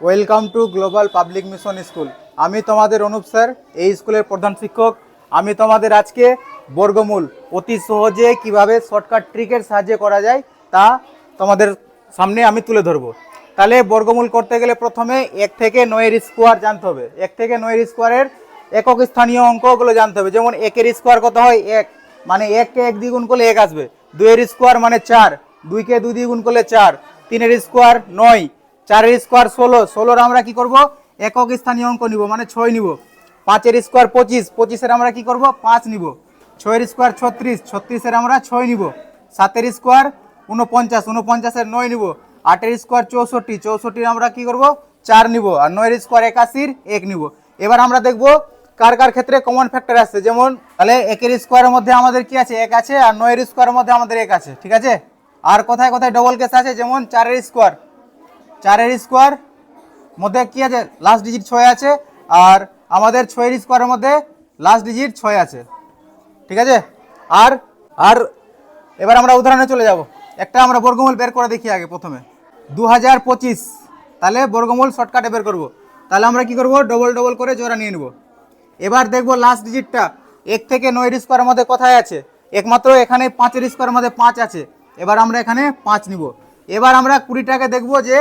Welcome to global public mission school. আমি তোমাদের Anup sir, এই স্কুলের প্রধান শিক্ষক। আমি তোমাদের আজকে বর্গমূল অতি সহজে কিভাবে শর্টকাট ট্রিকের সাহায্যে করা যায় তা তোমাদের সামনে আমি তুলে ধরবো। তাহলে বর্গমূল করতে গেলে প্রথমে 1 থেকে 9 এর স্কোয়ার জানতে হবে। 1 থেকে 9 এর স্কোয়ারের একক স্থানীয় অঙ্কগুলো জানতে হবে। যেমন 1 এর স্কোয়ার কত হয় 1, মানে 1 কে 1 দিয়ে গুণ করলে 1 আসবে। 2 এর স্কোয়ার মানে 4, 2 কে 2 দিয়ে গুণ করলে 4। 3 এর স্কোয়ার 9, 4 এর স্কোয়ার 16, 16 আমরা কি করব একক স্থানীয় অঙ্ক নিব, মানে 6 নিব। 5 এর স্কোয়ার 25, 25 এর আমরা কি করব 5 নিব। 6 এর স্কোয়ার 36, 36 এর আমরা 6 নিব। 7 এর স্কোয়ার 49, 49 এর 9 নিব। 8 এর স্কোয়ার 64, 64 এর আমরা কি করব 4 নিব। আর 9 এর স্কোয়ার 81 1 নিব। এবার আমরা দেখব কার কার ক্ষেত্রে কমন ফ্যাক্টর আসছে। যেমন তাহলে 1 এর স্কোয়ারের মধ্যে আমাদের কি আছে 1 আছে, আর 9 এর স্কোয়ারের মধ্যে আমাদের 1 আছে, ঠিক আছে। আর কোথায় কোথায় ডবল কেস আছে, যেমন 4 এর স্কোয়ার, 4 এর স্কোয়ার মধ্যে কি আছে লাস্ট ডিজিট 6 আছে, আর আমাদের 6 এর স্কোয়ারের মধ্যে লাস্ট ডিজিট 6 আছে, ঠিক আছে। আর আর এবার আমরা উদাহরণে চলে যাব। একটা আমরা বর্গমূল বের করে দেখি আগে। প্রথমে 2025, তাহলে বর্গমূল শর্টকাটে বের করব। তাহলে আমরা কি করব ডবল ডবল করে জোড়া নিয়ে নেব। এবার দেখব লাস্ট ডিজিটটা 1 থেকে 9 এর স্কোয়ারের মধ্যে কোথায় আছে, একমাত্র এখানে 5 এর স্কোয়ারের মধ্যে 5 আছে। এবার আমরা এখানে 5 নিব। এবার আমরা 20টাকে দেখব যে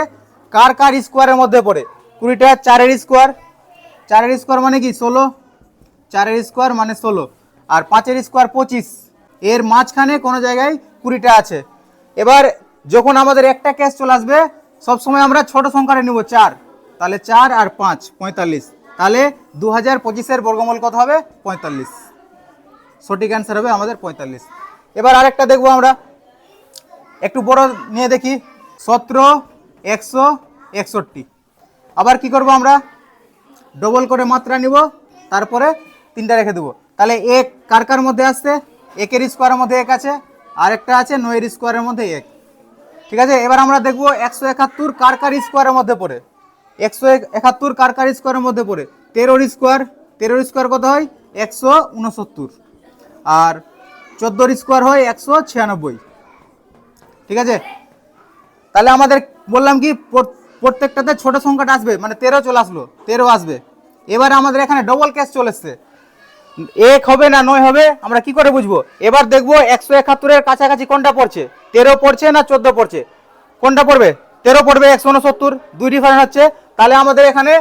কার কার স্কোয়ারের মধ্যে পড়ে। 20টা 4 এর স্কোয়ার, 4 এর স্কোয়ার মানে কি 16, 4 এর স্কোয়ার মানে 16, আর 5 এর স্কোয়ার 25, এর মাঝখানে কোনো জায়গায় 20টা আছে। এবার যখন আমাদের একটা কেস চলে আসবে সবসময় আমরা ছোট সংখ্যাটা নিব 4, তাহলে 4 আর 5 45, তাহলে 2025 বর্গমূল কত হবে 45। সঠিক অ্যান্সার হবে আমাদের 45। এবার আরেকটা দেখবো আমরা, একটু বড় নিয়ে দেখি 17 161। আবার কি করব আমরা ডবল করে মাত্রা নিব, তারপরে 3টা রেখে দেবো। তাহলে 1 কার কার মধ্যে আসছে 1 এর স্কোয়ারের মধ্যে 1 আছে, আর একটা আছে 9 এর স্কোয়ারের মধ্যে 1, ঠিক আছে। এবার আমরা দেখবো 171 কার কার স্কোয়ারের মধ্যে পড়ে। 171 কার কার স্কোয়ারের মধ্যে পড়ে 13 এর স্কোয়ার, 13 এর স্কোয়ার কত হয় 169, আর 14 এর স্কোয়ার হয় 196, ঠিক আছে। তাহলে আমাদের বললাম কি প্রত্যেকটাতে ছোট সংখ্যাটা আসবে, মানে 13 চলে আসলো, 13 আসবে। এবার আমাদের এখানে ডবল ক্যাশ চলে এসছে, 1 হবে না 9 হবে আমরা কি করে বুঝবো। এবার দেখবো 171 এর কাছাকাছি কোনটা পড়ছে, 13 পড়ছে না 14 পড়ছে, কোনটা পড়বে 13 পড়বে। 169 দুই ডিফারেন্স হচ্ছে, তাহলে আমাদের এখানে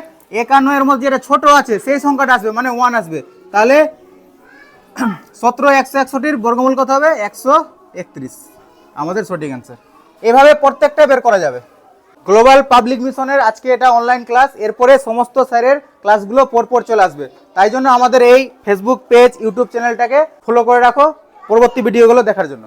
51 এর মধ্যে যেটা ছোট আছে সেই সংখ্যাটা আসবে, মানে 1 আসবে। তাহলে 17 161 বর্গমূল কত হবে 131, আমাদের সঠিক অ্যান্সার। এভাবে প্রত্যেকটা বের করা যাবে। গ্লোবাল পাবলিক মিশনের আজকে এটা অনলাইন ক্লাস, এরপরে সমস্ত স্যারের ক্লাসগুলো পরপর চলে আসবে। তাই জন্য আমাদের এই ফেসবুক পেজ ইউটিউব চ্যানেলটাকে ফলো করে রাখো পরবর্তী ভিডিওগুলো দেখার জন্য।